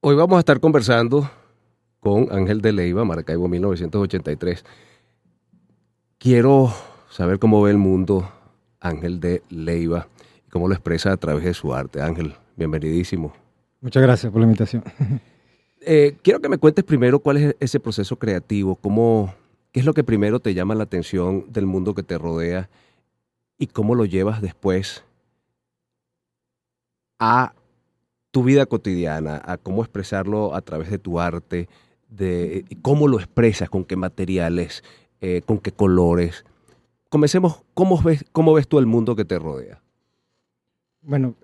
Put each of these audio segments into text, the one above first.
Hoy vamos a estar conversando con Ángel de Leyva, Maracaibo 1983. Quiero saber cómo ve el mundo Ángel de Leyva y cómo lo expresa a través de su arte. Ángel, bienvenidísimo. Muchas gracias por la invitación. Quiero que me cuentes primero cuál es ese proceso creativo, qué es lo que primero te llama la atención del mundo que te rodea y cómo lo llevas después a tu vida cotidiana, a cómo expresarlo a través de tu arte, de cómo lo expresas, con qué materiales, con qué colores. Comencemos, ¿cómo ves tú el mundo que te rodea? Bueno,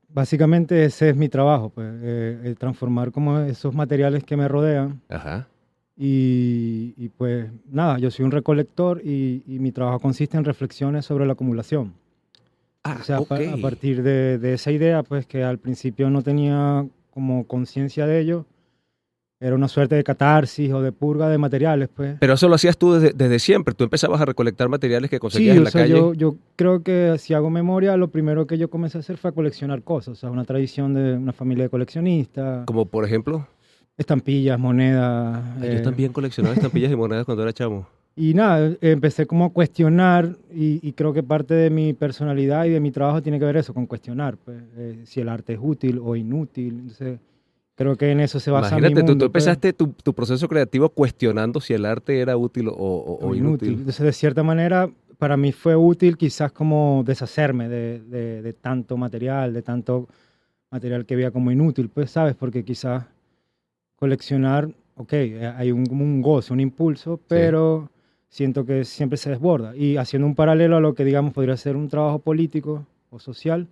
básicamente ese es mi trabajo, pues, el transformar como esos materiales que me rodean Ajá. y pues nada, yo soy un recolector y mi trabajo consiste en reflexiones sobre la acumulación. O Ah, sea, ok. a partir de esa idea, pues que al principio no tenía como conciencia de ello, era una suerte de catarsis o de purga de materiales, pues. Pero eso lo hacías tú desde siempre. Tú empezabas a recolectar materiales que conseguías Sí, en o la sea, calle, yo creo que si hago memoria, lo primero que yo comencé a hacer fue a coleccionar cosas, o sea, una tradición de una familia de coleccionistas, como por ejemplo. estampillas, monedas, Ah, yo también coleccionaba estampillas y monedas cuando era chamo. y nada, empecé como a cuestionar y creo que parte de mi personalidad y de mi trabajo tiene que ver eso, con cuestionar, pues, si el arte es útil o inútil, entonces creo que en eso se basa mi Imagínate, tú mundo, pues, empezaste tu proceso creativo cuestionando si el arte era útil o o inútil. inútil. Entonces, de cierta manera, para mí fue útil quizás como deshacerme de tanto material, de tanto material que veía como inútil, pues, ¿sabes? Porque quizás coleccionar, ok, hay como un goce, un impulso, Sí. pero siento que siempre se desborda. Y haciendo un paralelo a lo que, digamos, podría ser un trabajo político o social,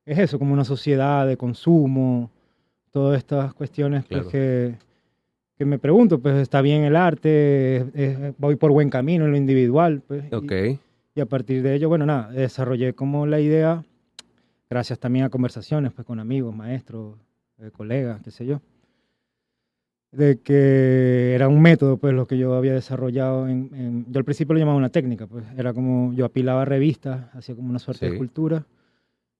es eso, como una sociedad de consumo, todas estas cuestiones, pues, Claro. que me pregunto, pues, ¿está bien el arte? ¿Voy por buen camino en lo individual? Pues, Ok. y a partir de ello, bueno, nada, desarrollé como la idea, gracias también a conversaciones, pues, con amigos, maestros, colegas, qué sé yo, de que era un método, pues, lo que yo había desarrollado yo al principio lo llamaba una técnica, pues, era como yo apilaba revistas, hacía como una suerte de Sí. escultura,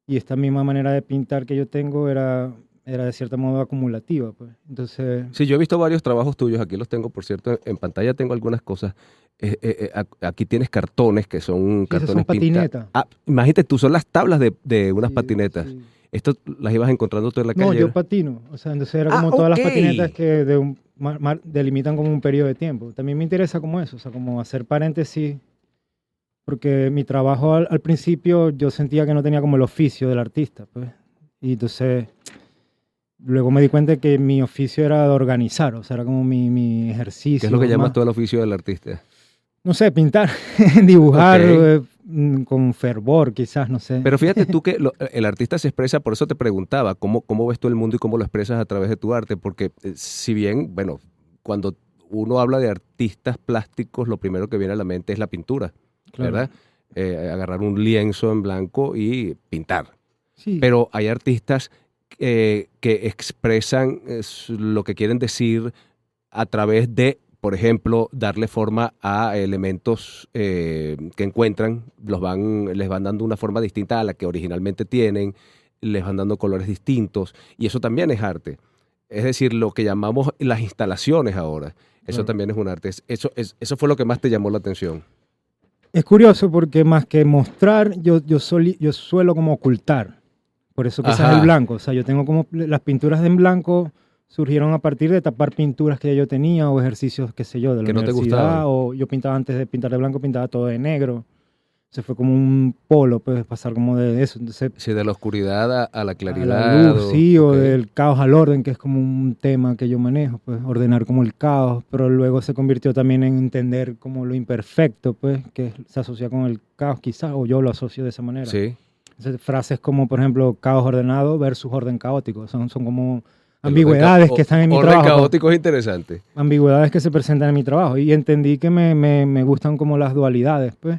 y esta misma manera de pintar que yo tengo era de cierto modo acumulativa, pues. Entonces, Sí, yo he visto varios trabajos tuyos, aquí los tengo, por cierto, en pantalla tengo algunas cosas. Aquí tienes cartones, que son sí, esas son cartones pintados. patinetas. Ah, imagínate tú, son las tablas de unas Sí, patinetas. sí. Esto las ibas encontrando tú en la No, calle, yo ¿era? patino, o sea, entonces era Ah, como todas ok. las patinetas que delimitan como un periodo de tiempo. También me interesa como eso, o sea, como hacer paréntesis, porque mi trabajo al principio yo sentía que no tenía como el oficio del artista, pues. Y entonces luego me di cuenta que mi oficio era de organizar, o sea, era como mi ¿Qué es lo que ejercicio llamas más, tú el oficio del artista? no sé, pintar, Ok. dibujar con fervor, quizás, no sé. Pero fíjate tú que el artista se expresa, por eso te preguntaba, ¿cómo ves tú el mundo y cómo lo expresas a través de tu arte? Porque si bien, bueno, cuando uno habla de artistas plásticos, lo primero que viene a la mente es la pintura, Claro, ¿verdad? Agarrar un lienzo en blanco y pintar. sí, Pero hay artistas que expresan lo que quieren decir a través de, por ejemplo, darle forma a elementos que encuentran, les van dando una forma distinta a la que originalmente tienen, les van dando colores distintos, y eso también es arte. Es decir, lo que llamamos las instalaciones ahora, eso claro. también es un arte. Eso fue lo que más te llamó la atención. Es curioso porque más que mostrar, yo suelo como ocultar. Por eso quizás el Ajá, blanco. O sea, yo tengo como las pinturas en blanco surgieron a partir de tapar pinturas que yo tenía o ejercicios, qué sé yo, de la que no te universidad. gustaban. O yo pintaba antes de pintar de blanco, pintaba todo de negro. Se fue como un polo, pues pasar como de eso. Entonces, Sí, de la oscuridad a la a la claridad, luz, sí, ok. o del caos al orden, que es como un tema que yo manejo, pues ordenar como el caos, pero luego se convirtió también en entender como lo imperfecto, pues, que se asocia con el caos quizás, o yo lo asocio de esa manera. Sí, Entonces, frases como, por ejemplo, caos ordenado versus orden caótico, son como el orden, ambigüedades que están en mi orden trabajo, pues, caótico es interesante. ambigüedades que se presentan en mi trabajo, y entendí que me gustan como las dualidades, pues,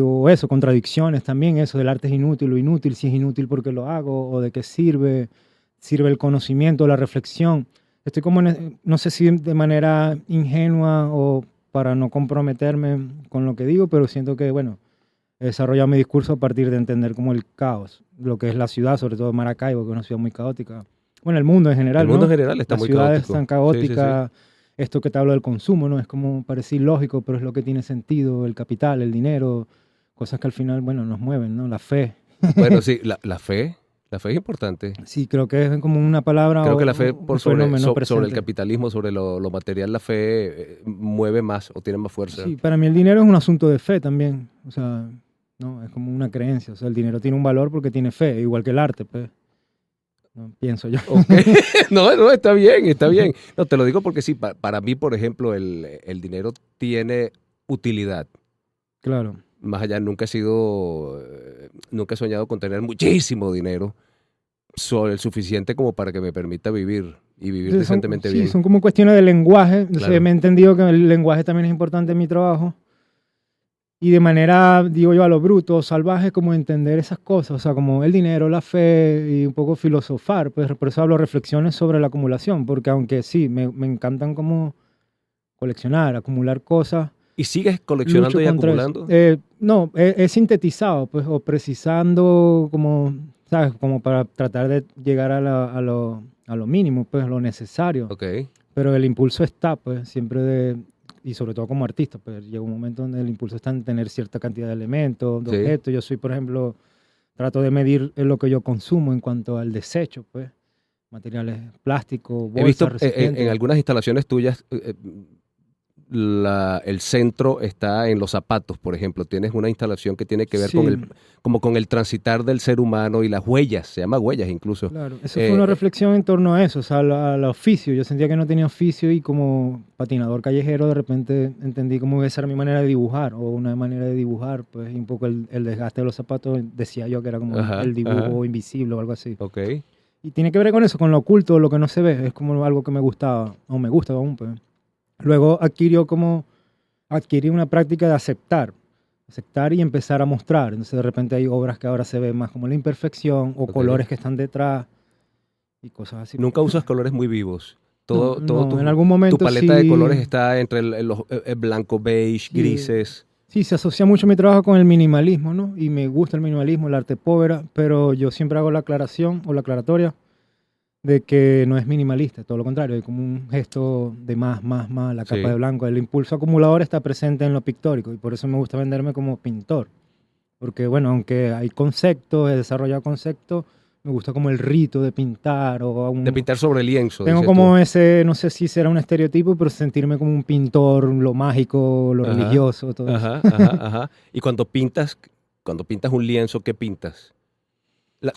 o eso, contradicciones también, eso del arte es inútil o inútil, si es inútil porque lo hago, o de qué sirve el conocimiento, la reflexión. Estoy como, no sé si de manera ingenua o para no comprometerme con lo que digo, pero siento que, bueno, he desarrollado mi discurso a partir de entender como el caos, lo que es la ciudad, sobre todo Maracaibo, que es una ciudad muy caótica, bueno, el mundo en general, El mundo ¿no? en general está Las muy ciudades caótico. están Sí, caóticas. Esto que te hablo del consumo, ¿no? Es como parece ilógico, pero es lo que tiene sentido, el capital, el dinero, cosas que al final, bueno, nos mueven, ¿no? La fe. Bueno, sí, la fe es importante. Sí, creo que es como una palabra Creo o que la fe un fenómeno sobre el presente. capitalismo, sobre lo material, la fe mueve más o tiene más fuerza. Sí, para mí el dinero es un asunto de fe también. O sea, no, es como una creencia. O sea, el dinero tiene un valor porque tiene fe, igual que el arte, pues. No, pienso yo. Ok, no, está bien, está bien. No, te lo digo porque sí, para mí, por ejemplo, el dinero tiene utilidad. Claro. Más allá, nunca he soñado con tener muchísimo dinero, el suficiente como para que me permita vivir y vivir Entonces decentemente sí, bien. son como cuestiones de lenguaje. Entonces Claro. me he entendido que el lenguaje también es importante en mi trabajo. Y de manera, digo yo, a lo bruto, salvaje, como entender esas cosas, o sea, como el dinero, la fe y un poco filosofar, pues por eso hablo reflexiones sobre la acumulación, porque aunque sí, me encantan como coleccionar, acumular cosas, ¿Y sigues lucho coleccionando y contra eso. acumulando? No, he sintetizado, pues, o precisando como, ¿sabes? Como para tratar de llegar a lo mínimo, pues, lo necesario. Ok. Pero el impulso está, pues, siempre y sobre todo como artista, pues llega un momento donde el impulso está en tener cierta cantidad de elementos, de Sí. objetos. Yo soy, por ejemplo, trato de medir lo que yo consumo en cuanto al desecho, pues, materiales plásticos, He visto bolsas, en recipientes. algunas instalaciones tuyas, el centro está en los zapatos, por ejemplo. Tienes una instalación que tiene que ver Sí, como con el transitar del ser humano y las huellas, se llama huellas incluso. claro. Eso fue una Eh, reflexión en torno a eso, o sea, al oficio. Yo sentía que no tenía oficio y como patinador callejero de repente entendí cómo esa era mi manera de dibujar o una manera de dibujar, pues, y un poco el desgaste de los zapatos, decía yo que era como ajá, el dibujo ajá, invisible o algo así. ok. Y tiene que ver con eso, con lo oculto, lo que no se ve. Es como algo que me gustaba, o me gusta aún, pues. Luego adquirí una práctica de aceptar y empezar a mostrar. Entonces de repente hay obras que ahora se ven más como la imperfección o Ok. colores que están detrás y cosas así. Nunca usas colores muy vivos. Todo No, en algún tu momento paleta de colores sí, está entre el blanco, beige, sí, grises. sí, se asocia mucho mi trabajo con el minimalismo, ¿no? Y me gusta el minimalismo, el arte povera, pero yo siempre hago la aclaración o la aclaratoria de que no es minimalista, todo lo contrario, hay como un gesto de más, la capa Sí. de blanco. El impulso acumulador está presente en lo pictórico y por eso me gusta venderme como pintor. Porque, bueno, aunque hay conceptos, he desarrollado conceptos, me gusta como el rito de pintar De pintar sobre lienzo, Tengo dices tú. como ese, no sé si será un estereotipo, pero sentirme como un pintor, lo mágico, lo Ajá, religioso, todo eso. ajá. Y cuando pintas un lienzo, ¿qué pintas?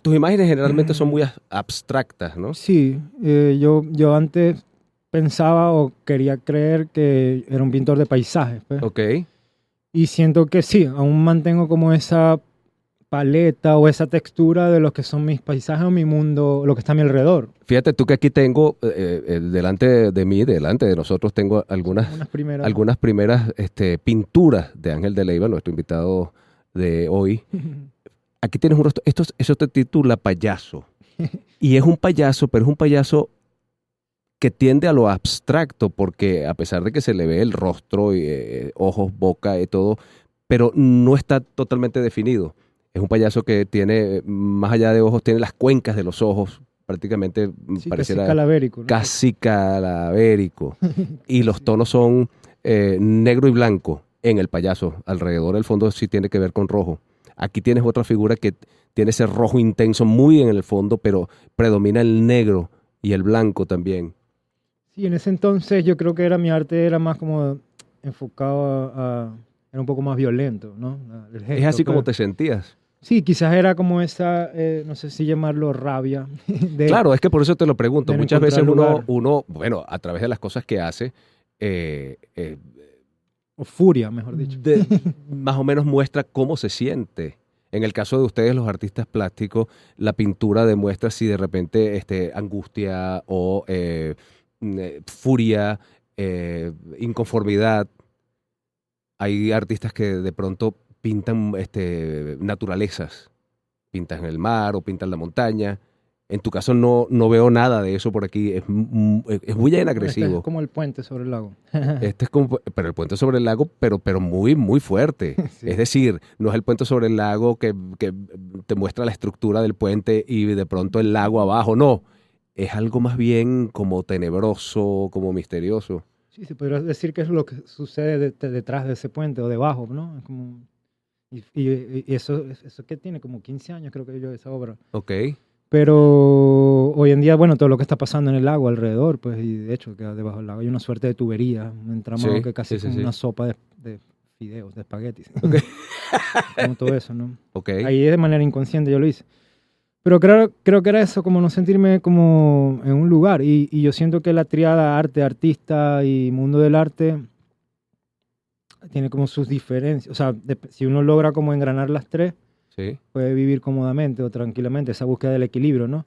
Tus imágenes generalmente son muy abstractas, ¿no? Sí, yo antes pensaba o quería creer que era un pintor de paisajes, pues. Ok. Y siento que sí, aún mantengo como esa paleta o esa textura de lo que son mis paisajes o mi mundo, lo que está a mi alrededor. Fíjate tú que aquí tengo, delante de mí, delante de nosotros, tengo Unas primeras. algunas primeras pinturas de Ángel de Leyva, nuestro invitado de hoy. Aquí tienes un rostro, eso te titula payaso. Y es un payaso, pero es un payaso que tiende a lo abstracto, porque a pesar de que se le ve el rostro, y, ojos, boca y todo, pero no está totalmente definido. Es un payaso que tiene, más allá de ojos, tiene las cuencas de los ojos, prácticamente Sí, pareciera casi calavérico, ¿no? casi calavérico. Y los tonos son negro y blanco en el payaso. Alrededor del fondo sí tiene que ver con rojo. Aquí tienes otra figura que tiene ese rojo intenso muy en el fondo, pero predomina el negro y el blanco también. Sí, en ese entonces yo creo que mi arte era más como enfocado era un poco más violento, ¿no? El Es gesto, así como pues. te sentías. Sí, quizás era como esa, no sé si llamarlo rabia, Claro, es que por eso te lo pregunto. de no Muchas veces encontrar lugar. uno, bueno, a través de las cosas que hace, eh, eh, O furia, mejor dicho. más o menos muestra cómo se siente. En el caso de ustedes, los artistas plásticos, la pintura demuestra si de repente angustia o furia, inconformidad. Hay artistas que de pronto pintan naturalezas, pintan el mar o pintan la montaña. En tu caso no veo nada de eso por aquí, es muy bien Este es agresivo. como el puente sobre el lago. Este es como, pero el puente sobre el lago, pero muy, muy fuerte. Sí. Es decir, no es el puente sobre el lago que te muestra la estructura del puente y de pronto el lago abajo, no. es algo más bien como tenebroso, como misterioso. Sí, se podría decir que es lo que sucede detrás de ese puente o debajo, ¿no? Es como, y eso que tiene como 15 años, creo que yo, esa obra. Ok. Pero hoy en día, bueno, todo lo que está pasando en el lago alrededor, pues, y de hecho, que debajo del lago hay una suerte de tubería, un entramado Sí, que casi es sí, sí, como sí. una sopa de fideos, de espaguetis. Ok. Como todo eso, ¿no? Ok. Ahí de manera inconsciente yo lo hice. Pero creo que era eso, como no sentirme como en un lugar. Y yo siento que la triada arte, artista y mundo del arte tiene como sus diferencias. O sea, si uno logra como engranar las tres, Sí. puede vivir cómodamente o tranquilamente, esa búsqueda del equilibrio, ¿no?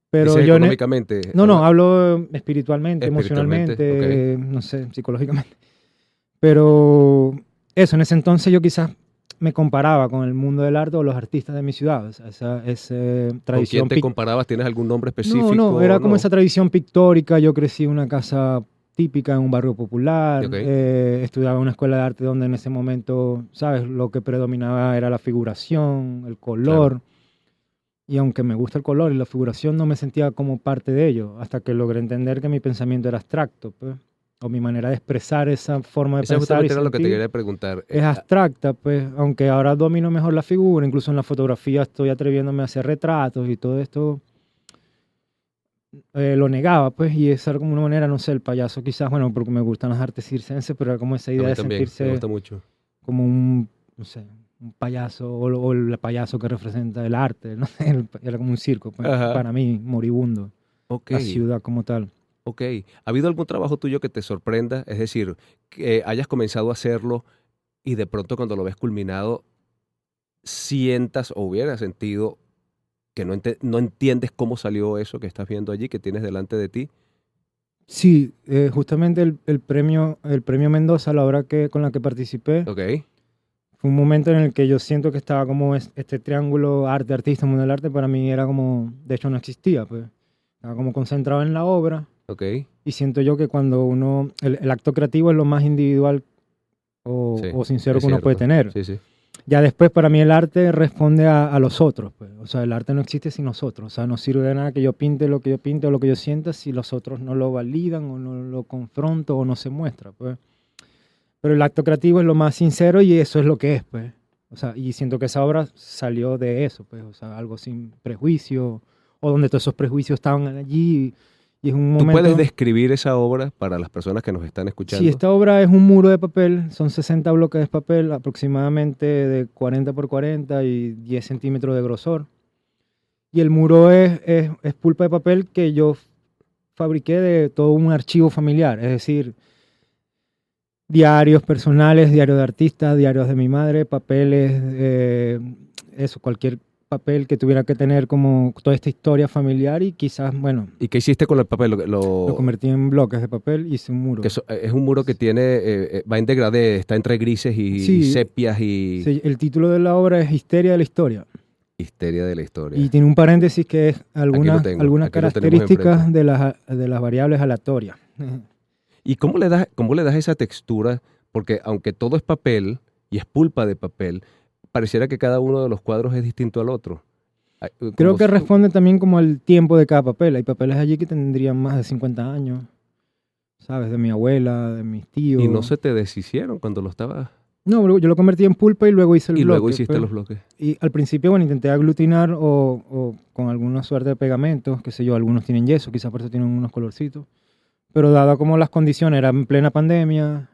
Pero Dices yo económicamente. no, hablo espiritualmente, Espiritualmente. Ok. emocionalmente, no sé, psicológicamente. Pero eso, en ese entonces yo quizás me comparaba con el mundo del arte o los artistas de mi ciudad, o sea, esa ¿Con quién tradición te comparabas? ¿Tienes algún nombre No, no, específico? era como No. esa tradición pictórica. Yo crecí en una casa típica en un barrio popular, Ok. estudiaba en una escuela de arte donde en ese momento, ¿sabes? Lo que predominaba era la figuración, el Claro. color. Y aunque me gusta el color y la figuración, no me sentía como parte de ello, hasta que logré entender que mi pensamiento era abstracto, pues, o mi manera de expresar esa forma de Esa pensar y justamente era lo que te sentir quería preguntar. es abstracta, pues, aunque ahora domino mejor la figura, incluso en la fotografía estoy atreviéndome a hacer retratos y todo esto lo negaba, pues, y esa era como una manera, no sé, el payaso quizás, bueno, porque me gustan las artes circenses, pero era como esa A idea mí de también. Me sentirse gusta mucho. como un, no sé, un payaso o el payaso que representa el arte, no sé, era como un circo, pues, Ajá. para mí, moribundo, Ok. la ciudad como tal. Ok. ¿Ha habido algún trabajo tuyo que te sorprenda? Es decir, que hayas comenzado a hacerlo y de pronto cuando lo ves culminado, sientas o hubieras sentido que no entiendes cómo salió eso que estás viendo allí, que tienes delante de ti. Sí, justamente el premio Mendoza, la obra con la que participé, Ok. fue un momento en el que yo siento que estaba como este triángulo arte, artista, mundo del arte, para mí era como, de hecho no existía, pues, estaba como concentrado en la obra. Ok. Y siento yo que cuando el acto creativo es lo más individual Sí, o sincero es que uno puede cierto. tener. Sí, sí. Ya después para mí el arte responde a los otros, pues. O sea, el arte no existe sin nosotros. O sea, no sirve de nada que yo pinte lo que yo pinte o lo que yo sienta si los otros no lo validan o no lo confronto o no se muestra, pues. Pero el acto creativo es lo más sincero y eso es lo que es, pues. O sea, y siento que esa obra salió de eso, pues. O sea, algo sin prejuicio o donde todos esos prejuicios estaban allí y es un ¿Tú puedes momento. describir esa obra para las personas que nos están Sí, escuchando? esta obra es un muro de papel, son 60 bloques de papel, aproximadamente de 40 por 40 y 10 centímetros de grosor. Y el muro es pulpa de papel que yo fabriqué de todo un archivo familiar, es decir, diarios personales, diarios de artistas, diarios de mi madre, papeles, eso, cualquier papel que tuviera que tener como toda esta historia familiar y quizás, bueno, ¿Y qué hiciste con el papel? lo convertí en bloques de papel y hice un muro. Es un muro que tiene, va en degradé, está entre grises y Sí, sepias y sí, el título de la obra es Histeria de la Historia. histeria de la Y historia. tiene un paréntesis que es algunas Aquí lo tenemos enfrente. características de las variables aleatorias. ¿Y cómo le das esa textura? Porque aunque todo es papel y es pulpa de papel, pareciera que cada uno de los cuadros es distinto al otro. Creo que responde también como al tiempo de cada papel. Hay papeles allí que tendrían más de 50 años, ¿sabes? De mi abuela, de mis Y no tíos. se te deshicieron cuando lo estabas. No, bro, yo lo convertí en pulpa y luego hice el Y luego bloque, hiciste pues. los bloques. Y al principio, bueno, intenté aglutinar o con alguna suerte de pegamentos, qué sé yo, algunos tienen yeso, quizás por eso tienen unos colorcitos. Pero dado como las condiciones, era en plena pandemia,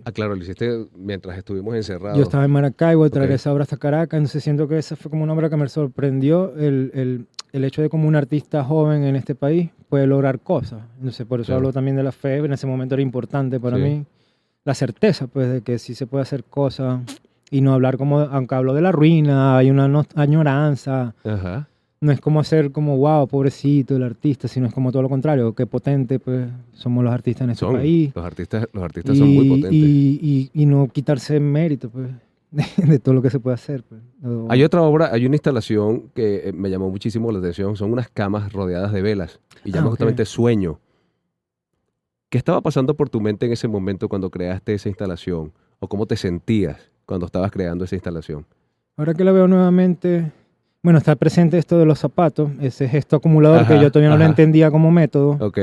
Ah, claro, lo hiciste mientras estuvimos yo encerrados. estaba en Maracaibo, de traer Ok. esa obra hasta Caracas, entonces siento que esa fue como una obra que me sorprendió, el hecho de como un artista joven en este país puede lograr cosas. Entonces por eso Claro. hablo también de la fe, en ese momento era importante para Sí. mí, la certeza pues de que sí se puede hacer cosas y no hablar como, aunque hablo de la ruina, hay una añoranza, Ajá. no es como hacer como, wow, pobrecito el artista, sino es como todo lo contrario, qué potente pues somos los artistas en este país. Los artistas son muy potentes. Y no quitarse mérito pues, de todo lo que se puede hacer. Pues. Hay otra obra, hay una instalación que me llamó muchísimo la atención, son unas camas rodeadas de velas y llama ok. justamente Sueño. ¿Qué estaba pasando por tu mente en ese momento cuando creaste esa instalación? ¿O cómo te sentías cuando estabas creando esa instalación? Ahora que la veo nuevamente, Bueno, está presente esto de los zapatos, ese gesto acumulador que yo todavía no lo entendía como método. Ok.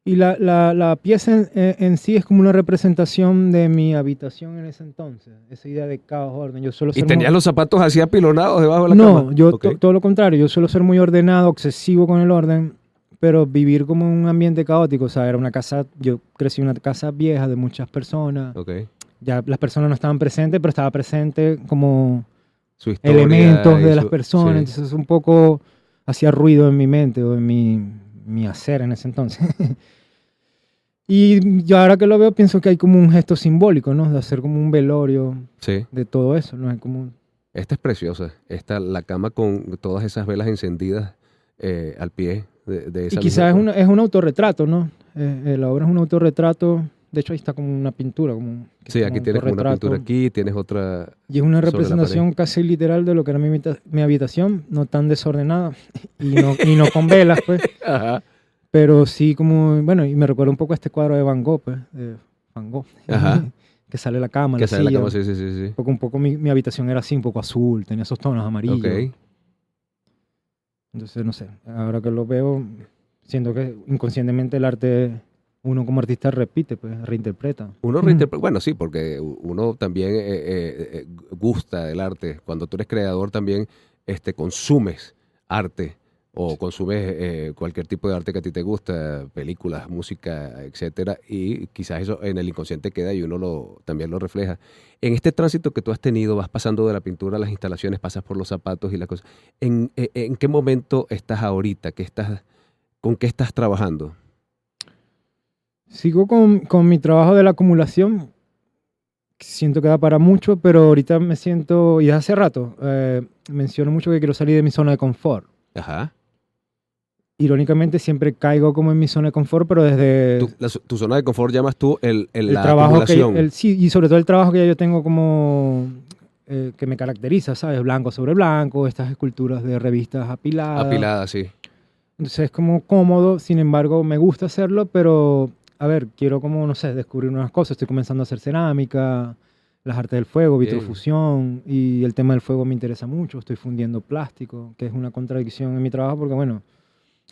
Y la pieza en sí es como una representación de mi habitación en ese entonces. Esa idea de caos, orden. Yo suelo ¿Y ser tenías los zapatos así apilonados debajo de la No, cama? yo Ok. todo lo contrario. Yo suelo ser muy ordenado, obsesivo con el orden, pero vivir como en un ambiente caótico. O sea, era una casa, yo crecí en una casa vieja de muchas personas. Ok. Ya las personas no estaban presentes, pero estaba presente como Su historia elementos y de las personas. Sí. Entonces un poco hacía ruido en mi mente o en mi hacer en ese entonces. Y yo ahora que lo veo pienso que hay como un gesto simbólico, ¿no? De hacer como un velorio Sí. de todo eso, ¿no? Es como... Esta es preciosa. La cama con todas esas velas encendidas al pie de esa Y quizás misma... es un autorretrato, ¿no? La obra es un autorretrato. De hecho, ahí está como una pintura. Sí, aquí tienes como una pintura aquí, tienes otra Y es una sobre la representación pared. casi literal de lo que era mi habitación, no tan desordenada y no con velas, pues. Ajá. Pero sí como, bueno, y me recuerda un poco a este cuadro de Van Gogh, pues, de Van Gogh. Ajá. Que sale la cama, Que la sale la silla. cama, sí, sí, sí, sí. Un poco mi habitación era así, un poco azul, tenía esos tonos amarillos. Ok. Entonces, no sé, ahora que lo veo, siento que inconscientemente el arte, uno como artista repite, pues, reinterpreta. Uno reinterpreta, bueno, sí, porque uno también gusta del arte. Cuando tú eres creador también consumes arte o consumes cualquier tipo de arte que a ti te gusta, películas, música, etcétera, y quizás eso en el inconsciente queda y uno también lo refleja. En este tránsito que tú has tenido, vas pasando de la pintura a las instalaciones, pasas por los zapatos y las cosas. ¿En qué momento estás ahorita? ¿Con qué estás trabajando? Sigo con mi trabajo de la acumulación, siento que da para mucho, pero ahorita me siento, y desde hace rato, menciono mucho que quiero salir de mi zona de confort. Ajá. Irónicamente siempre caigo como en mi zona de confort, pero desde Tu zona de confort llamas tú el la trabajo acumulación. sí, y sobre todo el trabajo que ya yo tengo como que me caracteriza, ¿sabes? Blanco sobre blanco, estas esculturas de revistas apiladas. Apilada, sí. Entonces es como cómodo, sin embargo me gusta hacerlo, pero a ver, quiero como, no sé, descubrir nuevas cosas. Estoy comenzando a hacer cerámica, las artes del fuego, Bien. vitrofusión, y el tema del fuego me interesa mucho. Estoy fundiendo plástico, que es una contradicción en mi trabajo, porque bueno,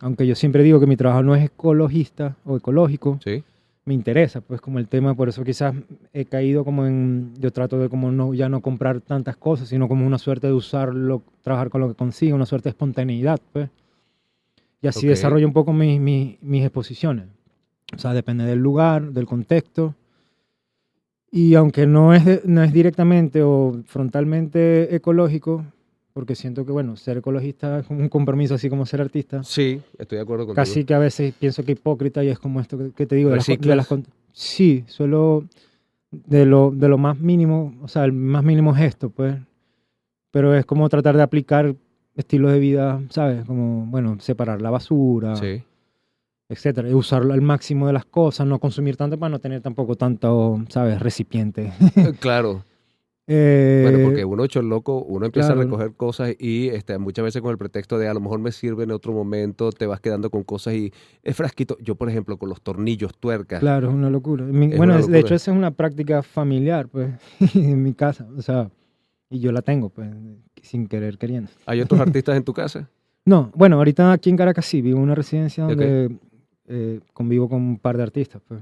aunque yo siempre digo que mi trabajo no es ecologista o ecológico, Sí. me interesa, pues como el tema, por eso quizás he caído como yo trato de como no, ya no comprar tantas cosas, sino como una suerte de usarlo, trabajar con lo que consigo, una suerte de espontaneidad, pues. Y así Ok. desarrollo un poco mis exposiciones. O sea, depende del lugar, del contexto. Y aunque no es directamente o frontalmente ecológico, porque siento que, bueno, ser ecologista es como un compromiso, así como ser artista. Sí, estoy de acuerdo contigo. Casi que a veces pienso que hipócrita y es como esto que te digo. ¿Reciclas? Sí, suelo de lo más mínimo, o sea, el más mínimo gesto, pues. Pero es como tratar de aplicar estilos de vida, ¿sabes? Como, bueno, separar la basura, Sí. etcétera, y usar al máximo de las cosas, no consumir tanto para no tener tampoco tanto, ¿sabes? Recipiente. Claro. Bueno, porque Eh, uno hecho el loco, uno empieza a claro, recoger cosas y muchas veces con el pretexto de a lo mejor me sirve en otro momento, te vas quedando con cosas y es frasquito. Yo, por ejemplo, con los tornillos, tuercas, claro, es una locura. es Bueno, una de hecho locura. esa es una práctica familiar, pues, en mi casa, o sea, y yo la tengo, pues, sin querer queriendo. ¿Hay otros artistas en tu casa? No, bueno, ahorita aquí en Caracas sí, vivo en una residencia Ok. donde convivo con un par de artistas, pues.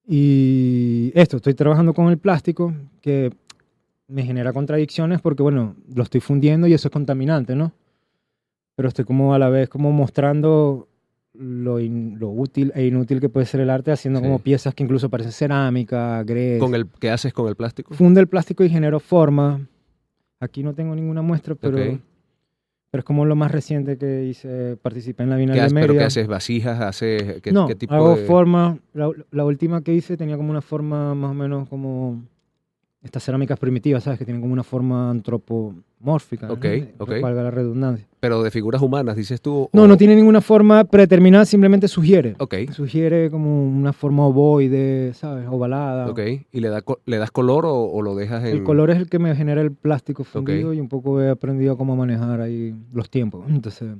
Y estoy trabajando con el plástico, que me genera contradicciones porque, bueno, lo estoy fundiendo y eso es contaminante, ¿no? Pero estoy como a la vez como mostrando lo útil e inútil que puede ser el arte, haciendo como Sí. piezas que incluso parecen cerámica, grés. ¿Qué haces con el plástico? Funde el plástico y genero forma. Aquí no tengo ninguna muestra, Ok. pero es como lo más reciente que hice, participé en la Bienal ¿Qué de haces? ¿Pero qué Mérida. haces? ¿Vasijas? ¿Qué No, tipo hago de...? forma. La última que hice tenía como una forma más o menos como estas cerámicas primitivas, ¿sabes? Que tienen como una forma antropomórfica, Ok, ¿no? ok. Valga la redundancia. Pero de figuras humanas, dices tú, No, no tiene ninguna forma predeterminada, simplemente sugiere. Ok, Sugiere como una forma ovoide, ¿sabes? Ovalada. ok. ¿Y le das color o lo dejas El en...? color es el que me genera el plástico Ok, fundido y un poco he aprendido cómo manejar ahí los tiempos. Entonces,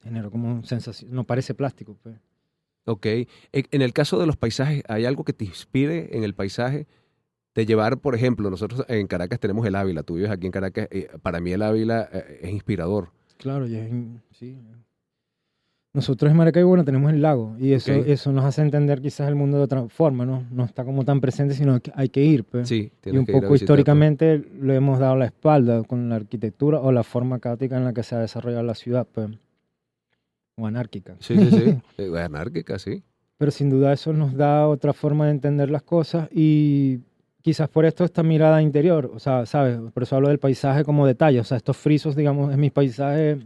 genero como sensación. No parece plástico, pues. ok. En el caso de los paisajes, ¿hay algo que te inspire en el paisaje? de llevar, por ejemplo, nosotros en Caracas tenemos el Ávila, tú vives aquí en Caracas, para mí el Ávila es inspirador. Claro, sí. Nosotros en Maracaibo, bueno, tenemos el lago y Ok. eso nos hace entender quizás el mundo de otra forma, ¿no? No está como tan presente, sino que hay que ir, pues. Sí, Y tienes un que ir a poco visitar, pues. históricamente le hemos dado la espalda con la arquitectura o la forma caótica en la que se ha desarrollado la ciudad, pues, o anárquica. Sí, sí, sí. Anárquica, sí. Pero sin duda eso nos da otra forma de entender las cosas y quizás por esto esta mirada interior, o sea, ¿sabes? Por eso hablo del paisaje como detalle, o sea, estos frisos, digamos, en mis paisajes,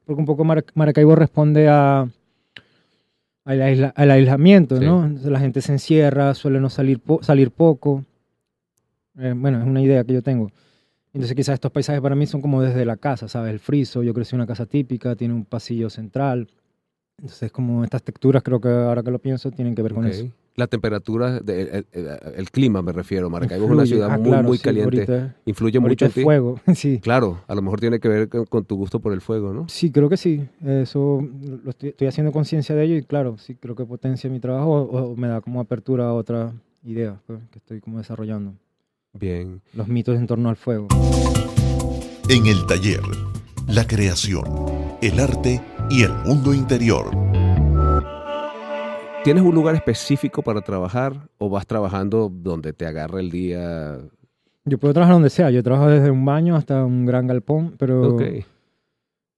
porque un poco Maracaibo responde al aislamiento, Sí. ¿no? Entonces, la gente se encierra, suele no salir poco. Bueno, es una idea que yo tengo. Entonces quizás estos paisajes para mí son como desde la casa, ¿sabes? El friso, yo crecí en una casa típica, tiene un pasillo central. Entonces como estas texturas creo que ahora que lo pienso tienen que ver con Ok. eso. La temperatura, el clima me refiero. Maracaibo es una Influye. ciudad muy, Claro, muy sí, caliente. ¿Influye mucho ahorita en es ti? fuego, sí. Claro, a lo mejor tiene que ver con tu gusto por el fuego, ¿no? Sí, creo que sí. Eso estoy haciendo conciencia de ello y claro, sí, creo que potencia mi trabajo o me da como apertura a otras ideas pues, que estoy como desarrollando. Bien. Los mitos en torno al fuego. En el taller, la creación, el arte y el mundo interior. ¿Tienes un lugar específico para trabajar o vas trabajando donde te agarra el día? Yo puedo trabajar donde sea. Yo trabajo desde un baño hasta un gran galpón, Ok.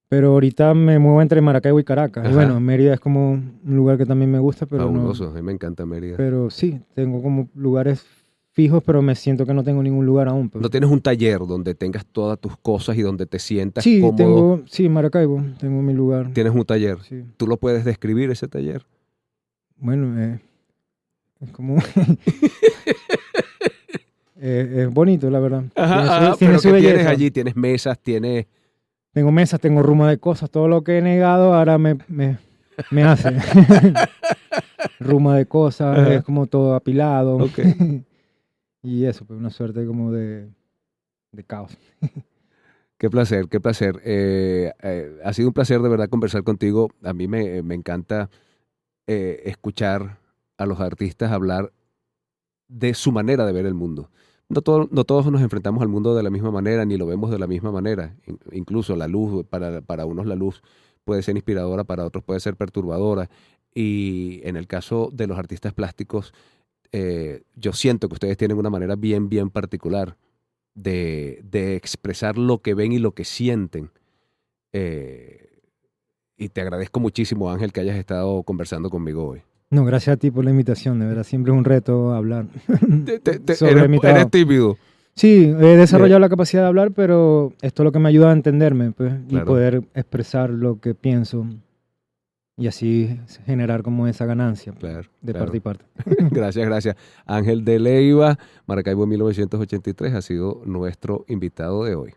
pero ahorita me muevo entre Maracaibo y Caracas. Y Ajá. bueno, Mérida es como un lugar que también me gusta, pero Fabuloso. no. A mí me encanta Mérida. Pero sí, tengo como lugares fijos, pero me siento que no tengo ningún lugar aún. Pues. ¿No tienes un taller donde tengas todas tus cosas y donde te sientas Sí, cómodo? sí, Maracaibo, tengo mi lugar. ¿Tienes un taller? Sí. ¿Tú lo puedes describir ese taller? Bueno, es como... es bonito, la verdad. Ajá, Tiene pero su ¿qué belleza. tienes allí? ¿Tienes mesas? ¿Tienes...? Tengo mesas, tengo ruma de cosas. Todo lo que he negado ahora me hace. Ruma de cosas, Ajá. es como todo apilado. Ok. Y eso, pues una suerte como de caos. Qué placer, qué placer. Ha sido un placer de verdad conversar contigo. A mí me encanta escuchar a los artistas hablar de su manera de ver el mundo. No todos nos enfrentamos al mundo de la misma manera, ni lo vemos de la misma manera. Incluso la luz, para unos la luz puede ser inspiradora, para otros puede ser perturbadora. Y en el caso de los artistas plásticos, yo siento que ustedes tienen una manera bien, bien particular de expresar lo que ven y lo que sienten. Y te agradezco muchísimo, Ángel, que hayas estado conversando conmigo hoy. No, gracias a ti por la invitación, de verdad, siempre es un reto hablar sobre mi Eres trabajo. tímido. Sí, he desarrollado la capacidad de hablar, pero esto es lo que me ayuda a entenderme pues, y Claro. poder expresar lo que pienso y así generar como esa ganancia pues, Claro, de claro. parte y parte. Gracias, gracias. Ángel de Leiva, Maracaibo 1983, ha sido nuestro invitado de hoy.